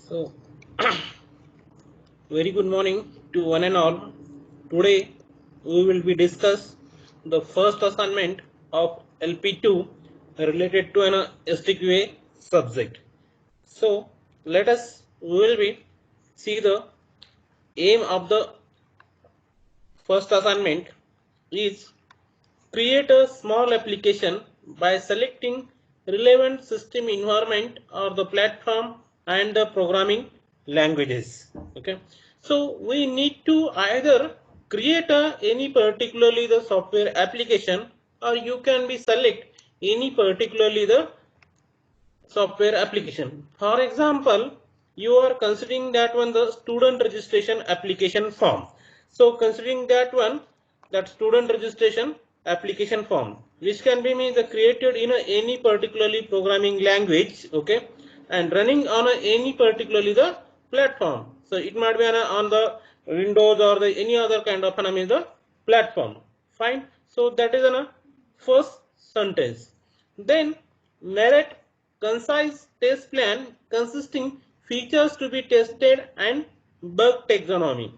So, very good morning to one and all. Today we will be discuss the first assignment of LP2 related to an STQA subject. So, we will be see the aim of the first assignment is create a small application by selecting relevant system environment or the platform and the programming languages. Okay, so we need to either create any particularly the software application, or you can be select any particularly the software application. For example, you are considering that one the student registration application form. So considering that one, that student registration application form, which can be means created in any particularly programming language, okay, and running on any particularly the platform. So it might be on the Windows or the any other kind of the platform. Fine. So that is a first sentence. Then narrate concise test plan consisting features to be tested and bug taxonomy.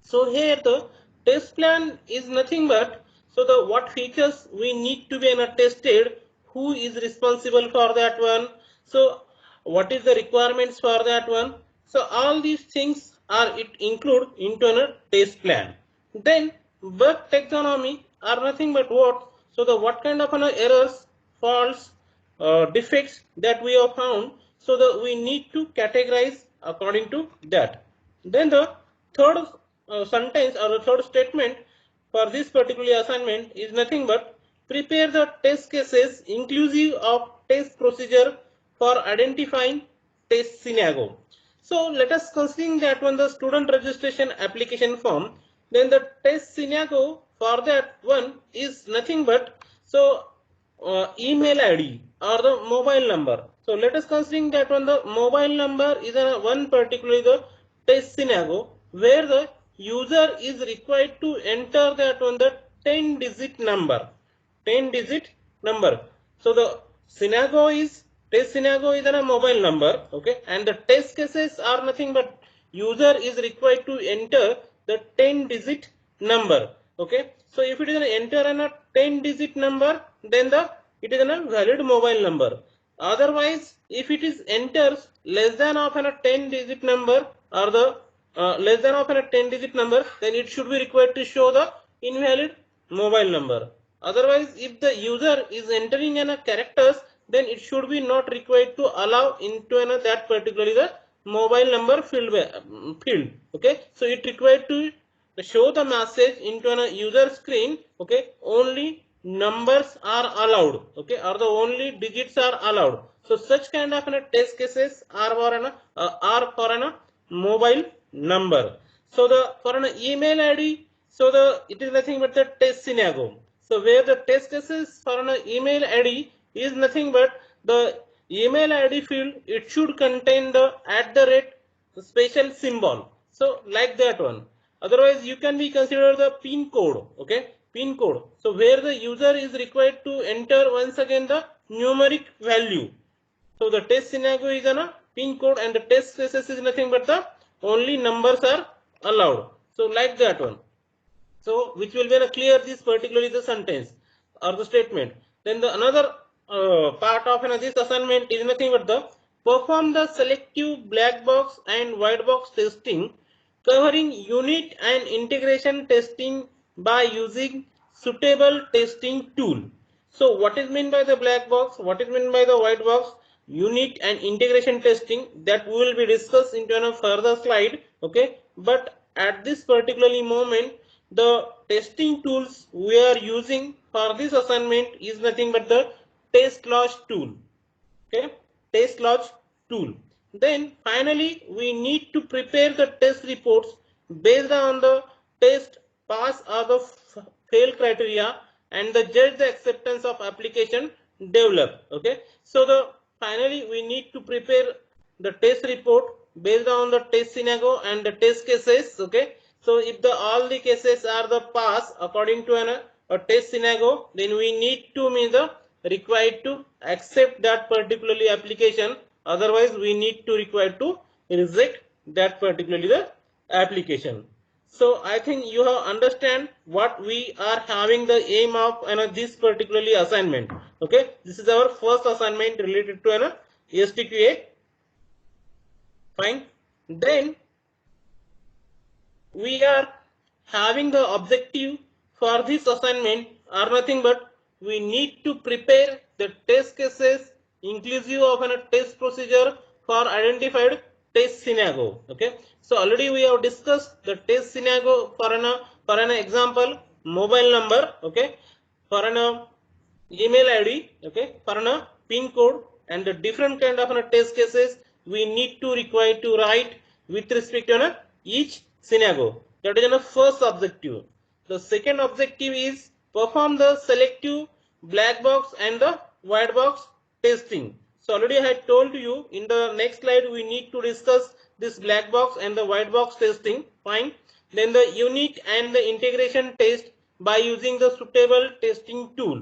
So here the test plan is nothing but what features we need to be tested, who is responsible for that one, so what is the requirements for that one. So all these things are it include into a test plan. Then bug taxonomy are nothing but what, what kind of errors, faults, defects that we have found, so that we need to categorize according to that. Then the third sentence or the third statement for this particular assignment is nothing but prepare the test cases inclusive of test procedure for identifying test scenario. So let us consider that one the student registration application form, then the test scenario for that one is nothing but email ID or the mobile number. So let us consider that one the mobile number is one particularly the test scenario where the user is required to enter that one the 10 digit number. 10 digit number. So the scenario is test scenario is a mobile number, okay, and the test cases are nothing but user is required to enter the 10 digit number, okay. So if it is an enter a 10 digit number, then it is a valid mobile number. Otherwise, if it is enters less than of a 10 digit number or the less than of a 10 digit number, then it should be required to show the invalid mobile number. Otherwise, if the user is entering in a characters, then it should be not required to allow into that particularly the mobile number field. Okay, so it required to show the message into a user screen. Okay, only numbers are allowed. Okay, or the only digits are allowed. So such kind of test cases are for an mobile number. So the for an email ID, so it is nothing but the test scenario. So where the test cases for an email ID is nothing but the email ID field, it should contain the special symbol. So like that one. Otherwise you can be considered the pin code. Okay, pin code. So where the user is required to enter once again the numeric value. So the test scenario is a pin code and the test cases is nothing but the only numbers are allowed. So like that one. So which will be clear this particularly the sentence or the statement. Then the another part of this assignment is nothing but the perform the selective black box and white box testing covering unit and integration testing by using suitable testing tool. So what is meant by the black box, what is meant by the white box, unit and integration testing, that we will be discussed into a further slide. Okay, but at this particularly moment the testing tools we are using for this assignment is nothing but the test log tool. Okay, test log tool. Then finally we need to prepare the test reports based on the test pass or the fail criteria and the judge the acceptance of application develop. Okay, so the finally we need to prepare the test report based on the test scenario and the test cases. Okay, so if the all the cases are the pass according to a test scenario, then we need to mean the required to accept that particularly application. Otherwise we need to require to reject that particularly the application. So I think you have understand what we are having the aim of this particularly assignment. Okay, this is our first assignment related to an STQA. Fine. Then we are having the objective for this assignment are nothing but we need to prepare the test cases inclusive of a test procedure for identified test scenario. Okay, so already we have discussed the test scenario for an example mobile number. Okay, for an email ID. Okay, for an pin code and the different kind of test cases we need to require to write with respect to each scenario. That is the first objective. The second objective is perform the selective black box and the white box testing. So already I had told you in the next slide we need to discuss this black box and the white box testing. Fine. Then the unit and the integration test by using the suitable testing tool.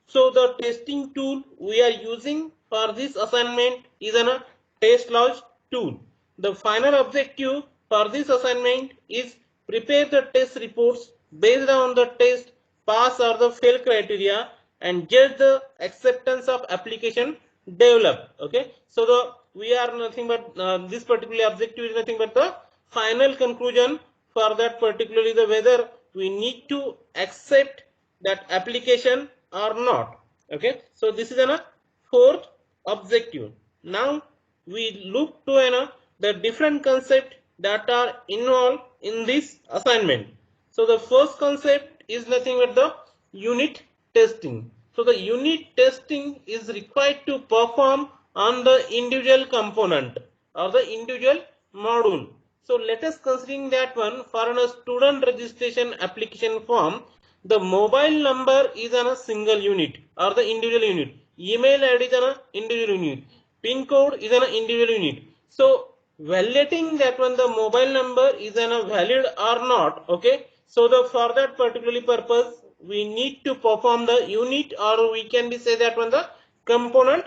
So the testing tool we are using for this assignment is a test log tool. The final objective for this assignment is prepare the test reports based on the test pass or the fail criteria and judge the acceptance of application developed. Okay, so the we are nothing but this particular objective is nothing but the final conclusion for that particularly the whether we need to accept that application or not. Okay, so this is a fourth objective. Now we look to the different concept that are involved in this assignment. So the first concept is nothing but the unit testing. So the unit testing is required to perform on the individual component or the individual module. So let us considering that one for a student registration application form, the mobile number is on a single unit or the individual unit. Email ID is an individual unit. Pin code is an individual unit. So validating that one the mobile number is an valid or not. Okay. So the for that particularly purpose we need to perform the unit or we can be say that one the component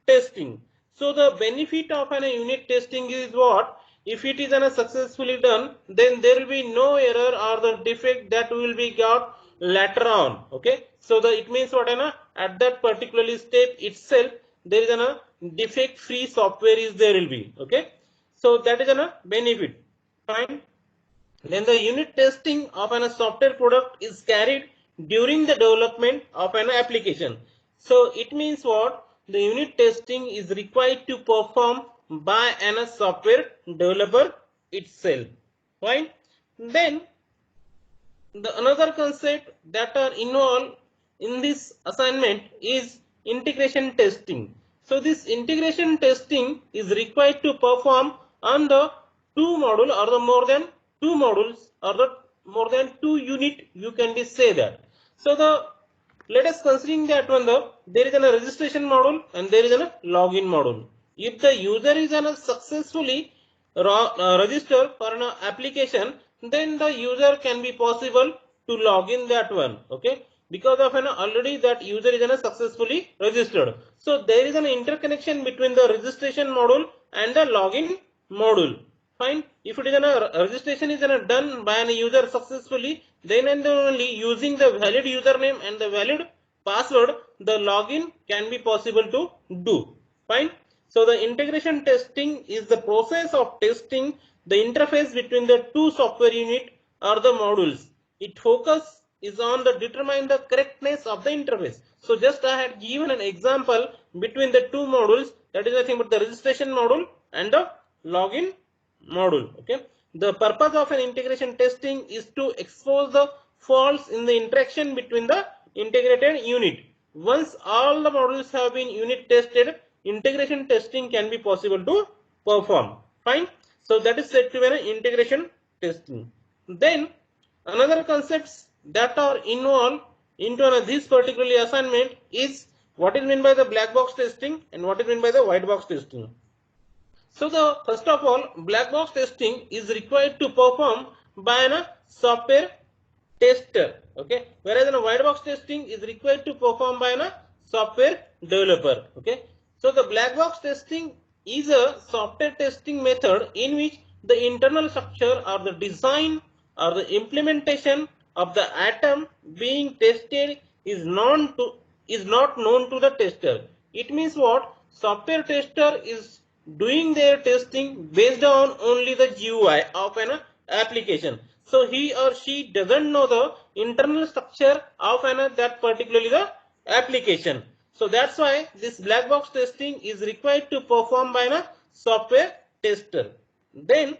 testing. So the benefit of an unit testing is what? If it is successfully done, then there will be no error or the defect that will be got later on. Okay, so the it means what at that particularly step itself there is a defect free software is there will be. Okay, so that is a benefit. Fine. Then the unit testing of a software product is carried during the development of an application. So it means what? The unit testing is required to perform by a software developer itself. Fine. Then the another concept that are involved in this assignment is integration testing. So this integration testing is required to perform on the two module or the more than two modules or the more than two unit you can be say that. So the let us considering that one there is a registration module and there is a login module. If the user is successfully register for an application, then the user can be possible to log in that one. Okay, because of already that user is successfully registered. So there is an interconnection between the registration module and the login module. Fine. If it is registration is done by a user successfully, then and only using the valid username and the valid password, the login can be possible to do. Fine. So the integration testing is the process of testing the interface between the two software unit or the modules. It focus is on the determine the correctness of the interface. So just I had given an example between the two modules, that is nothing but the registration module and the login module. Okay, the purpose of an integration testing is to expose the faults in the interaction between the integrated unit. Once all the modules have been unit tested, integration testing can be possible to perform. Fine. So that is said to be an integration testing. Then another concepts that are involved into this particularly assignment is what is meant by the black box testing and what is meant by the white box testing. So the first of all, black box testing is required to perform by a software tester. Okay, whereas a white box testing is required to perform by a software developer. Okay, so the black box testing is a software testing method in which the internal structure or the design or the implementation of the atom being tested is not known to the tester. It means what? Software tester is doing their testing based on only the GUI of an application. So he or she doesn't know the internal structure of that particularly the application. So that's why this black box testing is required to perform by a software tester. Then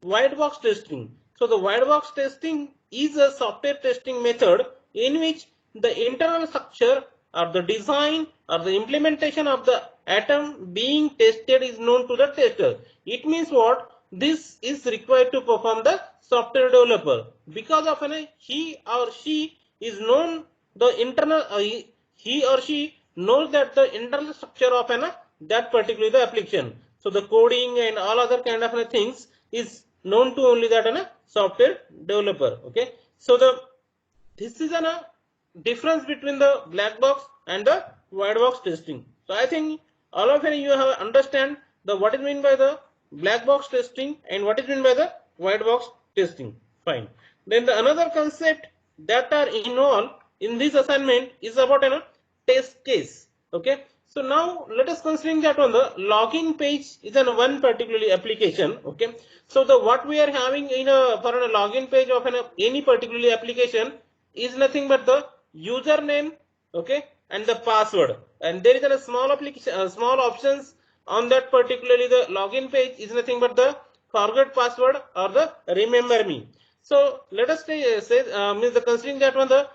white box testing. So the white box testing is a software testing method in which the internal structure or the design or the implementation of the atom being tested is known to the tester. It means what? This is required to perform the software developer, because of he or she is known the internal he or she knows that the internal structure of that particular the application. So the coding and all other kind of things is known to only that software developer. Okay, so this is a difference between the black box and the white box testing. So I think all of you have understand the what is mean by the black box testing and what is mean by the white box testing. Fine. Then the another concept that are involved in this assignment is about a test case. Okay. So now let us considering that on the login page is an one particularly application. Okay. So the what we are having in a for a login page of any particular application is nothing but the username, okay, and the password, and there is a small application small options on that particularly the login page is nothing but the forget password or the remember me. So let us say means the considering that one the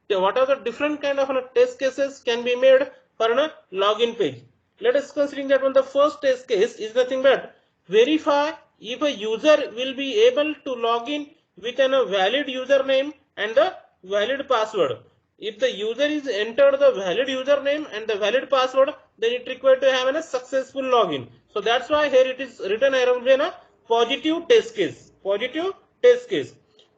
what are the different kind of test cases can be made for a login page. Let us considering that one the first test case is nothing but verify if a user will be able to log in with a valid username and the valid password. If the user is entered the valid username and the valid password, then it required to have a successful login. So that's why here it is written around in a positive test case. Positive test case.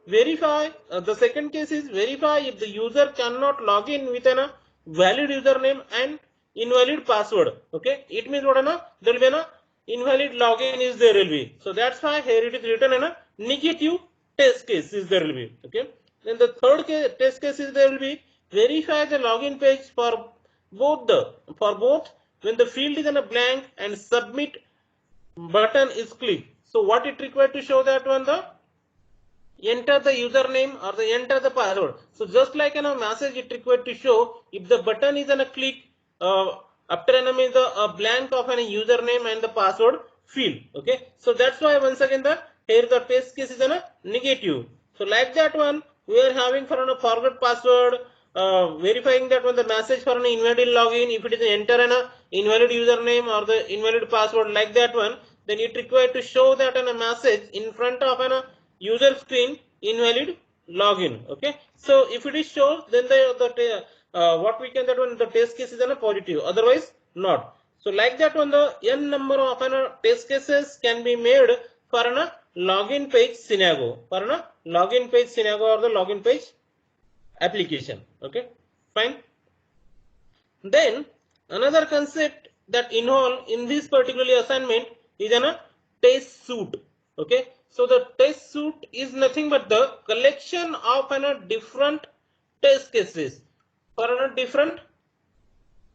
Verify the second case is verify if the user cannot log in with a valid username and invalid password. Okay, it means what there will be an invalid login is there will be. So that's why here it is written in a negative test case is there will be. Okay. Then the third test case is there will be verify the login page for both when the field is in a blank and submit button is clicked. So what it required to show that one the enter the username or the enter the password. So just like in a message it required to show if the button is on a click after a blank of a username and the password field. Okay, so that's why once again the here the test case is a negative. So like that one we are having for a forgot password, verifying that when the message for an invalid login, if it is enter an invalid username or the invalid password like that one, then it required to show that in a message in front of an user screen invalid login. Okay, so if it is shown, then the what we can that one the test case is a positive, otherwise not. So like that one the n number of test cases can be made for a login page scenario, for a login page scenario or the login page application. Okay, fine. Then another concept that involved in this particular assignment is a test suite. Okay, so the test suite is nothing but the collection of different test cases for a different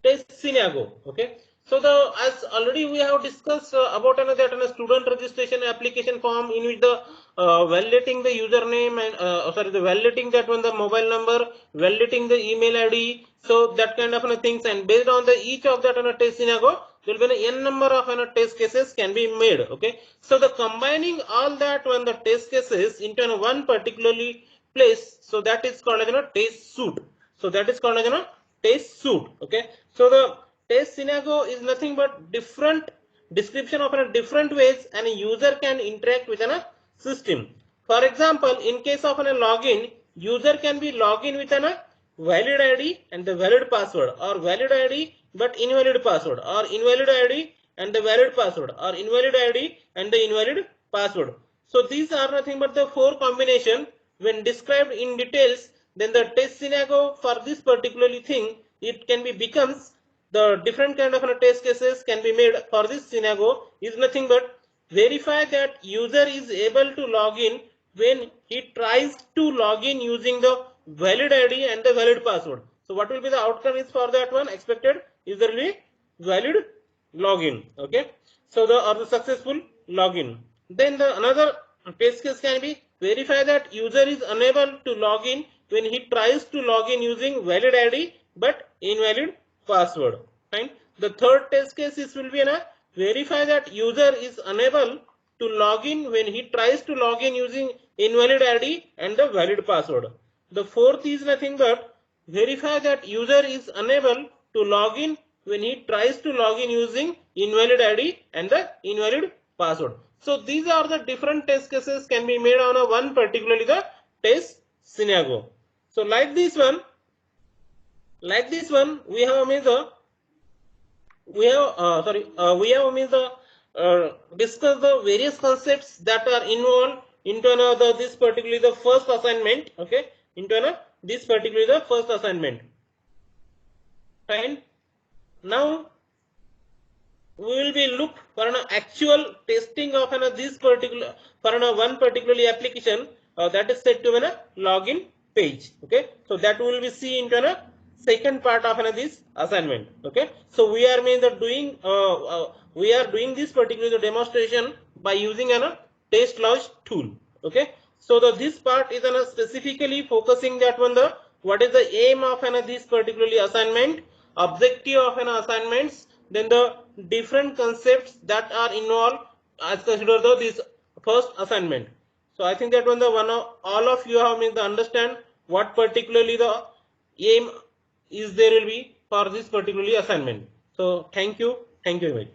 test scenario. Okay, so the as already we have discussed about that student registration application form in which the validating the username and sorry the validating that one the mobile number, validating the email ID, so that kind of things, and based on the each of that test scenario there will be an n number of test cases can be made. Okay, so the combining all that when the test cases into one particularly place, so that is called as test suite. So that is called as test suite. Okay, so the test scenario is nothing but different description of different ways and a user can interact with a system. For example, in case of a login, user can be login with a valid ID and the valid password, or valid ID but invalid password, or invalid ID and the valid password, or invalid ID and the invalid password. So these are nothing but the four combination. When described in details, then the test scenario for this particularly thing it can be becomes the different kind of test cases can be made for this scenario is nothing but verify that user is able to log in when he tries to log in using the valid ID and the valid password. So what will be the outcome is for that one? Expected user will be valid login. Okay. So the successful login. Then the another test case can be verify that user is unable to log in when he tries to log in using valid ID but invalid password. Fine. The third test case is will be a verify that user is unable to log in when he tries to log in using invalid ID and the valid password. The fourth is nothing but verify that user is unable to log in when he tries to log in using invalid ID and the invalid password. So these are the different test cases can be made on a one particularly the test scenario. So like this one we have made the we have made the discuss the various concepts that are involved into another this particularly the first assignment. Okay, into this particularly the first assignment. Fine. Now we will be look for an actual testing of this particular for one particularly application that is set to a login page. Okay, so that we will be see into a second part of this assignment. Okay, so we are doing this particular demonstration by using a test log tool. Okay, so this part is specifically focusing that one the what is the aim of this particularly assignment, objective of an assignments, then the different concepts that are involved as consider this first assignment. So I think that one the all of you have made the understand what particularly the aim is there will be for this particularly assignment. So thank you very much.